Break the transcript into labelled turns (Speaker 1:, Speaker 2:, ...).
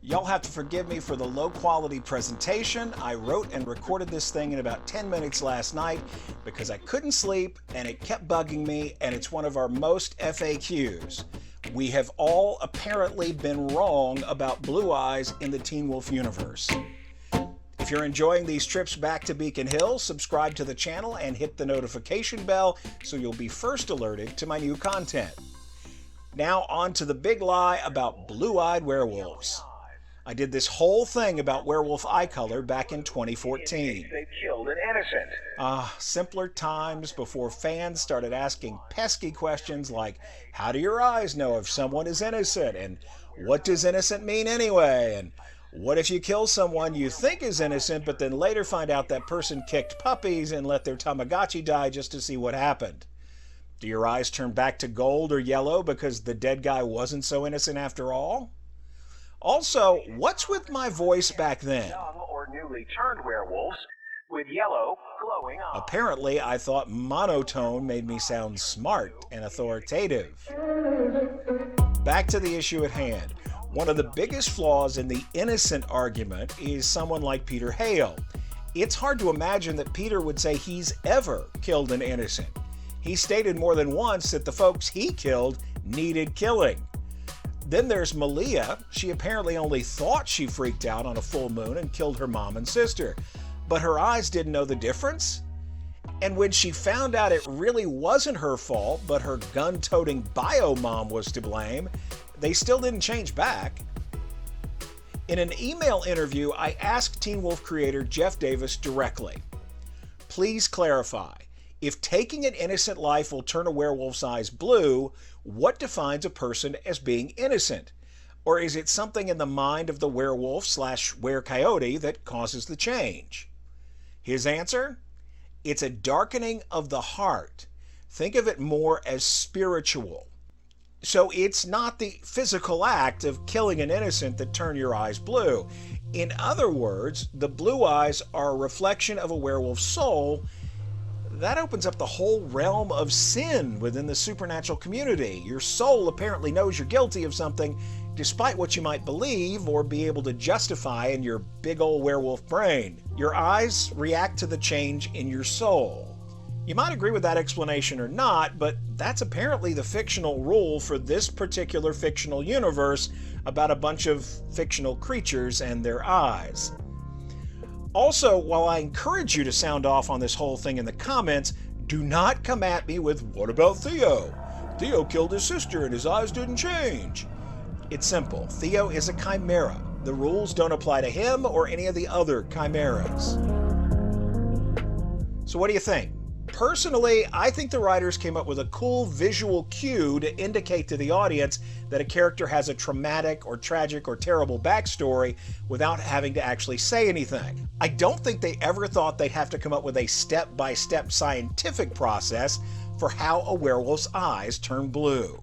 Speaker 1: Y'all have to forgive me for the low quality presentation. I wrote and recorded this thing in about 10 minutes last night because I couldn't sleep and it kept bugging me, and it's one of our most FAQs. We have all apparently been wrong about blue eyes in the Teen Wolf universe. If you're enjoying these trips back to Beacon Hill, subscribe to the channel and hit the notification bell so you'll be first alerted to my new content. Now on to the big lie about blue-eyed werewolves. I did this whole thing about werewolf eye color back in 2014.
Speaker 2: They killed an innocent.
Speaker 1: Simpler times before fans started asking pesky questions like, how do your eyes know if someone is innocent? And what does innocent mean anyway? And what if you kill someone you think is innocent, but then later find out that person kicked puppies and let their Tamagotchi die just to see what happened? Do your eyes turn back to gold or yellow because the dead guy wasn't so innocent after all? Also, what's with my voice back then?
Speaker 2: Young or newly turned werewolves with yellow, glowing eyes.
Speaker 1: Apparently, I thought monotone made me sound smart and authoritative. Back to the issue at hand. One of the biggest flaws in the innocent argument is someone like Peter Hale. It's hard to imagine that Peter would say he's ever killed an innocent. He stated more than once that the folks he killed needed killing. Then there's Malia. She apparently only thought she freaked out on a full moon and killed her mom and sister, but her eyes didn't know the difference. And when she found out it really wasn't her fault, but her gun-toting bio mom was to blame, they still didn't change back. In an email interview, I asked Teen Wolf creator Jeff Davis directly, please clarify, if taking an innocent life will turn a werewolf's eyes blue, what defines a person as being innocent? Or is it something in the mind of the werewolf/were-coyote that causes the change? His answer? It's a darkening of the heart. Think of it more as spiritual. So it's not the physical act of killing an innocent that turn your eyes blue. In other words, the blue eyes are a reflection of a werewolf's soul. That opens up the whole realm of sin within the supernatural community. Your soul apparently knows you're guilty of something, despite what you might believe or be able to justify in your big old werewolf brain. Your eyes react to the change in your soul. You might agree with that explanation or not, but that's apparently the fictional rule for this particular fictional universe about a bunch of fictional creatures and their eyes. Also, while I encourage you to sound off on this whole thing in the comments, do not come at me with, what about Theo? Theo killed his sister and his eyes didn't change. It's simple. Theo is a chimera. The rules don't apply to him or any of the other chimeras. So what do you think? Personally, I think the writers came up with a cool visual cue to indicate to the audience that a character has a traumatic or tragic or terrible backstory without having to actually say anything. I don't think they ever thought they'd have to come up with a step-by-step scientific process for how a werewolf's eyes turn blue.